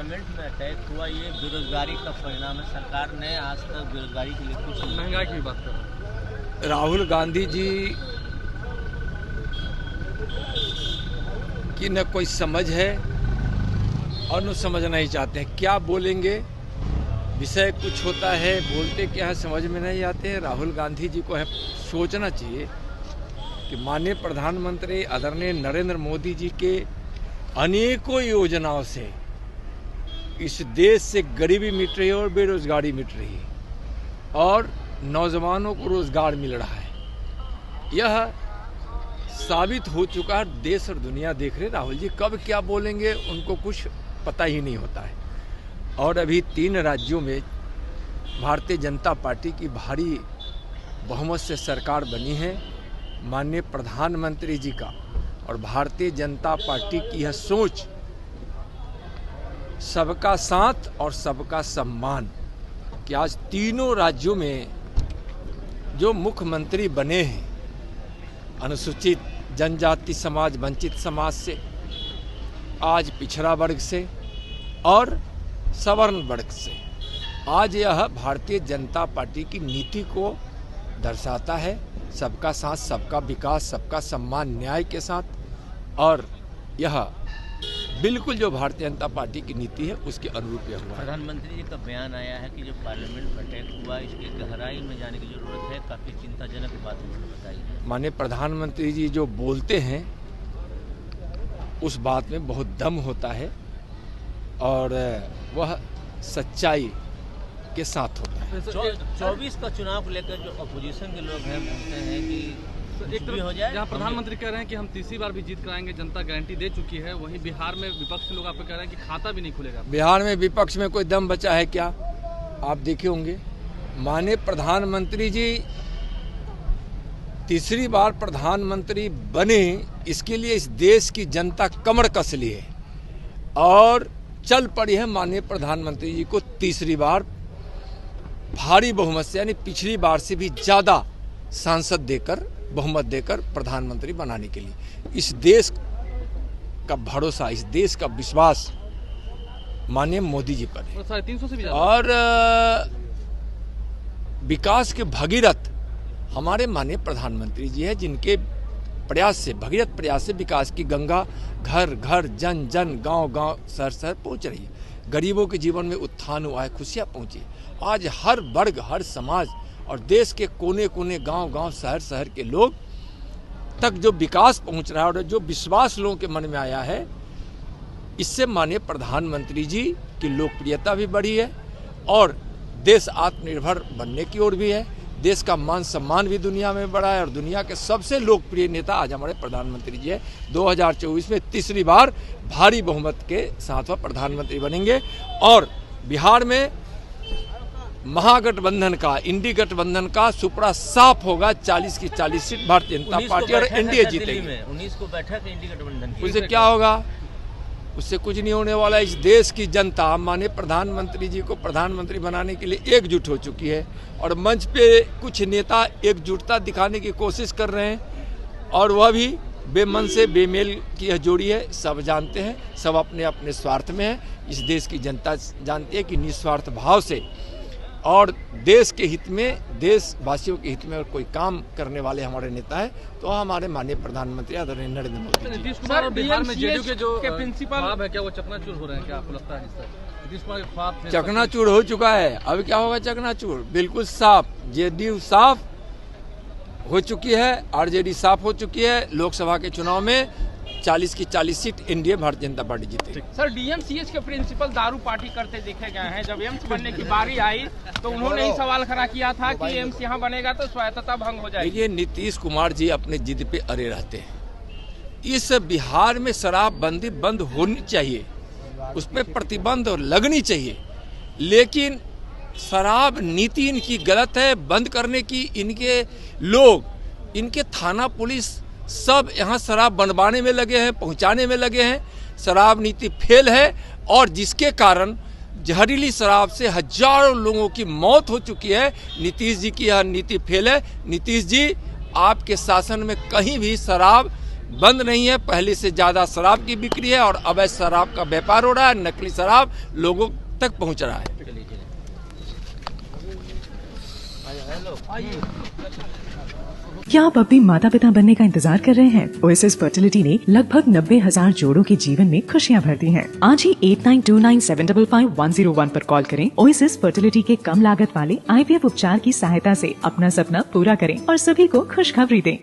Parliament में attack हुआ, ये बेरोजगारी का परिणाम है। सरकार ने आज तक बेरोजगारी के लिए कुछ, महंगाई की बात कर, राहुल गांधी जी की न कोई समझ है और न समझना ही चाहते हैं। क्या बोलेंगे, विषय कुछ होता है, बोलते क्या है समझ में नहीं आते हैं। राहुल गांधी जी को है सोचना चाहिए कि माननीय प्रधानमंत्री आदरणीय नरेंद्र मोदी जी के अनेकों योजनाओं से इस देश से गरीबी मिट रही है और बेरोजगारी मिट रही है और नौजवानों को रोजगार मिल रहा है। यह साबित हो चुका है, देश और दुनिया देख रहे। राहुल जी कब क्या बोलेंगे उनको कुछ पता ही नहीं होता है। और अभी 3 राज्यों में भारतीय जनता पार्टी की भारी बहुमत से सरकार बनी है। माननीय प्रधानमंत्री जी का और भारतीय जनता पार्टी की यह सोच, सबका साथ और सबका सम्मान, कि आज तीनों राज्यों में जो मुख्यमंत्री बने हैं अनुसूचित जनजाति समाज, वंचित समाज से, आज पिछड़ा वर्ग से और सवर्ण वर्ग से, आज यह भारतीय जनता पार्टी की नीति को दर्शाता है। सबका साथ, सबका विकास, सबका सम्मान, न्याय के साथ। और यह बिल्कुल जो भारतीय जनता पार्टी की नीति है उसके अनुरूप यह हुआ। प्रधानमंत्री जी का बयान आया है कि जो पार्लियामेंट में अटैक हुआ इसकी गहराई में जाने की जरूरत है, काफ़ी चिंताजनक बात उन्होंने बताई है। माननीय प्रधानमंत्री जी जो बोलते हैं उस बात में बहुत दम होता है और वह सच्चाई के साथ होता है। 24 का चुनाव को लेकर जो अपोजिशन के लोग हैं बोलते हैं कि एक भी हो जाए, जहाँ प्रधानमंत्री कह रहे हैं कि हम तीसरी बार भी जीत कराएंगे, जनता गारंटी दे चुकी है, वहीं बिहार में विपक्ष के लोग आप कह रहे हैं कि खाता भी नहीं खुलेगा। बिहार में विपक्ष में कोई दम बचा है क्या? आप देखे होंगे माननीय प्रधानमंत्री जी तीसरी बार प्रधानमंत्री बने, इसके लिए इस देश की जनता कमर कस ली है और चल पड़ी है माननीय प्रधानमंत्री जी को तीसरी बार भारी बहुमत से, यानी पिछली बार से भी ज्यादा सांसद देकर, बहुमत देकर प्रधानमंत्री बनाने के लिए। इस देश का भरोसा, इस देश का विश्वास माननीय मोदी जी पर है। 350 से भी ज्यादा। और विकास के भगीरथ हमारे माननीय प्रधानमंत्री जी है, जिनके प्रयास से, भगीरथ प्रयास से विकास की गंगा घर घर, जन जन, गांव गांव, शहर शहर पहुंच रही है। गरीबों के जीवन में उत्थान हुआ है, खुशियां पहुंची। आज हर वर्ग, हर समाज और देश के कोने कोने, गांव गांव, शहर शहर के लोग तक जो विकास पहुंच रहा है और जो विश्वास लोगों के मन में आया है, इससे माननीय प्रधानमंत्री जी की लोकप्रियता भी बढ़ी है और देश आत्मनिर्भर बनने की ओर भी है। देश का मान सम्मान भी दुनिया में बढ़ा है और दुनिया के सबसे लोकप्रिय नेता आज हमारे प्रधानमंत्री जी है। 2024 में तीसरी बार भारी बहुमत के साथ वह प्रधानमंत्री बनेंगे और बिहार में महागठबंधन का, इंडी गठबंधन का सुपड़ा साफ होगा। 40 की 40 सीट भारतीय जनता पार्टी और एनडीए जीतेगी। 19 को बैठक इंडी गठबंधन की, उससे क्या होगा? उससे कुछ नहीं होने वाला। इस देश की जनता माननीय प्रधानमंत्री जी को प्रधानमंत्री बनाने के लिए एकजुट हो चुकी है और मंच पे कुछ नेता एकजुटता दिखाने की कोशिश कर रहे हैं और वह भी बेमन से बेमेल की यह जोड़ी है। सब जानते हैं, सब अपने अपने स्वार्थ में है। इस देश की जनता जानती है कि निस्वार्थ भाव से और देश के हित में, देशवासियों के हित में और कोई काम करने वाले हमारे नेता है तो हमारे माननीय प्रधानमंत्री आदरणीय नरेंद्र मोदी जी। नीतीश कुमार और बिहार में जेडीयू के जो प्रिंसिपल ख्वाब है, क्या वो चकनाचूर हो रहे हैं? क्या आपको लगता है नीतीश कुमार के ख्वाब चकनाचूर हो चुका है? अब क्या होगा चकनाचूर? बिल्कुल साफ, जेडीयू साफ हो चुकी है, आरजेडी साफ हो चुकी है। लोकसभा के चुनाव में 40 की 40 seat NDA Bharatiya Janata party जीती। सर, डीएमसीएच के प्रिंसिपल दारू पार्टी करते देखे गए हैं। जब एम्स बनने की बारी आई तो उन्होंने ही सवाल खड़ा किया था कि एम्स यहाँ बनेगा तो स्वायत्तता भंग हो जाएगी। देखिए, नीतीश कुमार जी अपने जिद पे अड़े रहते हैं। इस बिहार में शराबबंदी बंद होनी चाहिए, उस पर प्रतिबंध लगनी चाहिए, लेकिन शराब नीति इनकी गलत है। बंद करने की इनके लोग, इनके थाना पुलिस सब यहाँ शराब बनवाने में लगे हैं, पहुँचाने में लगे हैं। शराब नीति फेल है और जिसके कारण जहरीली शराब से हजारों लोगों की मौत हो चुकी है। नीतीश जी की यह नीति फेल है। नीतीश जी, आपके शासन में कहीं भी शराब बंद नहीं है। पहले से ज्यादा शराब की बिक्री है और अवैध शराब का व्यापार हो रहा है, नकली शराब लोगों तक पहुंच रहा है। क्या आप अपनी माता पिता बनने का इंतजार कर रहे हैं? ओएसिस फर्टिलिटी ने लगभग 90,000 जोड़ों के जीवन में खुशियां भर दी हैं। आज ही 8929755101 पर कॉल करें। ओएसिस फर्टिलिटी के कम लागत वाले IVF उपचार की सहायता से अपना सपना पूरा करें और सभी को खुशखबरी दें।